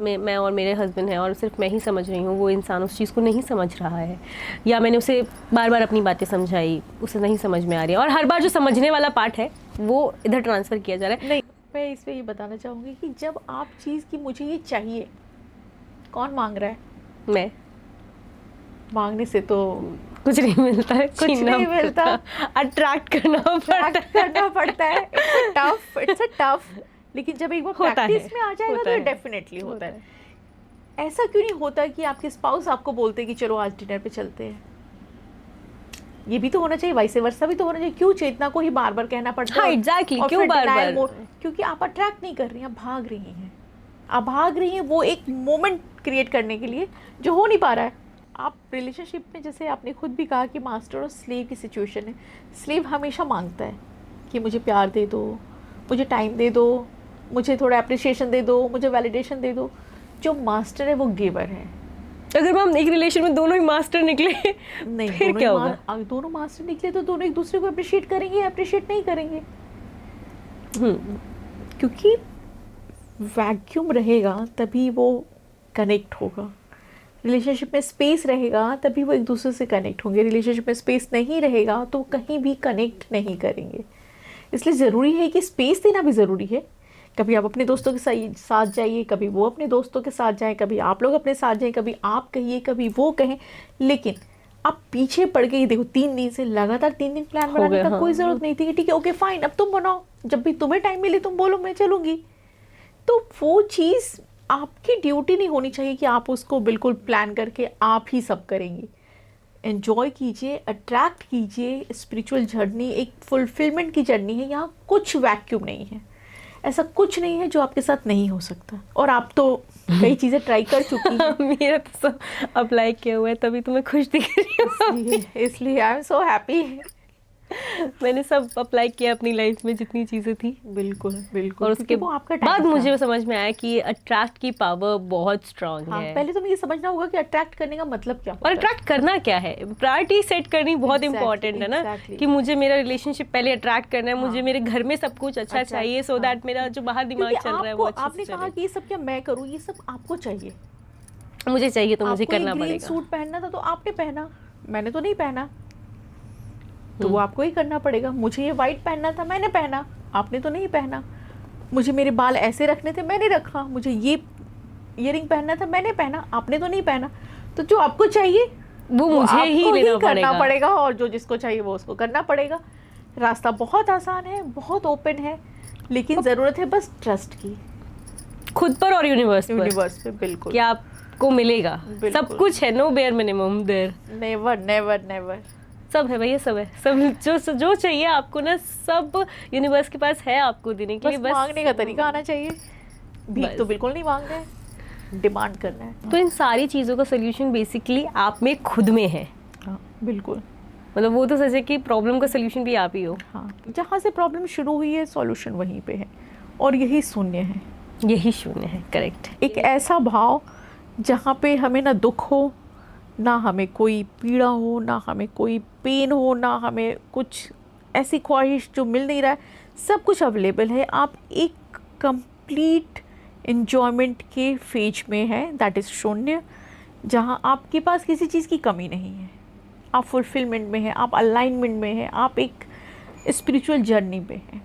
मैं और मेरे हस्बैंड हैं और सिर्फ मैं ही समझ रही हूँ, वो इंसान उस चीज़ को नहीं समझ रहा है, या मैंने उसे बार बार अपनी बातें समझाई, उसे नहीं समझ में आ रही है, और हर बार जो समझने वाला पार्ट है वो इधर ट्रांसफ़र किया जा रहा है। नहीं, मैं इस पे ये बताना चाहूँगी कि जब आप चीज़ की मुझे ये चाहिए, कौन मांग रहा है? मैं मांगने से तो कुछ नहीं मिलता है, कुछ नहीं मिलता, अट्रैक्ट करना पड़ता है। इट्स अ टफ, लेकिन जब एक बार प्रैक्टिस में आ जाएगा तो डेफिनेटली होता है। ऐसा क्यों नहीं होता कि आपके स्पाउस आपको बोलते कि चलो आज डिनर पे चलते हैं? ये भी तो होना चाहिए, वाइस वर्सा भी तो होना चाहिए। क्यों चेतना को ही बार बार कहना पड़ता है? हाँ, एग्जैक्टली, क्यों बार बार? क्योंकि आप अट्रैक्ट नहीं कर रही हैं, आप भाग रही हैं, आप भाग रही हैं वो एक मोमेंट क्रिएट करने के लिए जो हो नहीं पा रहा है। आप रिलेशनशिप में, जैसे आपने खुद भी कहा कि मास्टर और स्लेव की सिचुएशन है। स्लेव हमेशा मांगता है कि मुझे प्यार दे दो, मुझे टाइम दे दो, मुझे थोड़ा अप्रिशिएशन दे दो, मुझे वैलिडेशन दे दो। जो मास्टर है वो गिवर है। अगर हम एक रिलेशन में दोनों ही मास्टर निकले नहीं, फिर क्या होगा? दोनों मास्टर निकले तो दोनों एक दूसरे को अप्रिशिएट करेंगे, अप्रिशिएट नहीं करेंगे। क्योंकि वैक्यूम रहेगा तभी वो कनेक्ट होगा। रिलेशनशिप में स्पेस रहेगा तभी वो एक दूसरे से कनेक्ट होंगे। रिलेशनशिप में स्पेस नहीं रहेगा तो कहीं भी कनेक्ट नहीं करेंगे। इसलिए ज़रूरी है कि स्पेस देना भी ज़रूरी है। कभी आप अपने दोस्तों के साथ जाइए, कभी वो अपने दोस्तों के साथ जाएं, कभी आप लोग अपने साथ जाएं, कभी आप कहिए, कभी वो कहें। लेकिन आप पीछे पड़ गई, देखो 3 दिन से लगातार 3 दिन प्लान बनाने का कोई ज़रूरत नहीं थी कि ठीक है ओके फाइन अब तुम बनाओ, जब भी तुम्हें टाइम मिले तुम बोलो मैं चलूँगी। तो वो चीज़ आपकी ड्यूटी नहीं होनी चाहिए कि आप उसको बिल्कुल प्लान करके आप ही सब करेंगी। एन्जॉय कीजिए, अट्रैक्ट कीजिए। स्पिरिचुअल जर्नी एक फुलफिलमेंट की जर्नी है। यहाँ कुछ वैक्यूम नहीं है, ऐसा कुछ नहीं है जो आपके साथ नहीं हो सकता। और आप तो कई चीज़ें ट्राई कर चुकी हैं। मेरा तो सब अप्लाई किया हुआ है, तभी तो मैं खुश दिख रही हूँ। इसलिए आई एम सो हैप्पी। मैंने सब अप्लाई किया अपनी लाइफ में, जितनी चीज़ें थी। बिल्कुल बिल्कुल। और उसके बाद मुझे समझ में आया कि अट्रैक्ट की पावर बहुत स्ट्रांग है। पहले तो मुझे समझना होगा कि अट्रैक्ट करने का मतलब क्या होता है, और अट्रैक्ट करना क्या है। प्रायोरिटी सेट करनी बहुत इंपॉर्टेंट है ना, कि मुझे मेरा रिलेशनशिप पहले अट्रैक्ट करना है, मुझे मेरे घर में सब कुछ अच्छा चाहिए, सो दैट मेरा जो बाहर दिमाग चल रहा है वो अच्छा। आपने कहा कि ये सब क्या मैं करूँ, ये सब आपको चाहिए। मुझे चाहिए तो मुझे करना पड़ेगा। ग्रीन सूट पहनना था तो आपने पहना, मैंने तो नहीं पहना, तो वो आपको ही करना पड़ेगा। मुझे ये वाइट पहनना था, मैंने पहना, आपने तो नहीं पहना। मुझे मेरे बाल ऐसे रखने थे, मैंने रखा। मुझे ये ईयरिंग पहनना था, मैंने पहना, आपने तो नहीं पहना। तो जो आपको चाहिए वो मुझे ही करना पड़ेगा, और जो जिसको चाहिए वो उसको करना पड़ेगा। रास्ता बहुत आसान है, बहुत ओपन है, लेकिन ज़रूरत है बस ट्रस्ट की, खुद पर और यूनिवर्स पे। बिल्कुल, क्या आपको मिलेगा, सब कुछ है, no bare minimum there, never never never. सब है भैया, सब है, सब जो चाहिए आपको ना, सब यूनिवर्स के पास है आपको देने के लिए। बस मांगने का तरीका आना चाहिए। भीख तो बिल्कुल नहीं मांगना है, डिमांड करना है। तो इन सारी चीज़ों का सोल्यूशन बेसिकली आप में खुद में है। हाँ बिल्कुल, मतलब वो तो सच है कि प्रॉब्लम का सोल्यूशन भी आप ही हो। हाँ, जहाँ से प्रॉब्लम शुरू हुई है सॉल्यूशन वहीं पे है, और यही शून्य है। यही शून्य है, करेक्ट। एक ऐसा भाव जहाँ पे हमें ना दुख हो, ना हमें कोई पीड़ा हो, ना हमें कोई पेन हो, ना हमें कुछ ऐसी ख्वाहिश जो मिल नहीं रहा है, सब कुछ अवेलेबल है। आप एक कंप्लीट एन्जॉयमेंट के फेज में हैं, दैट इज़ शून्य, जहाँ आपके पास किसी चीज़ की कमी नहीं है। आप फुलफिलमेंट में हैं, आप अलाइनमेंट में हैं, आप एक स्पिरिचुअल जर्नी पे हैं।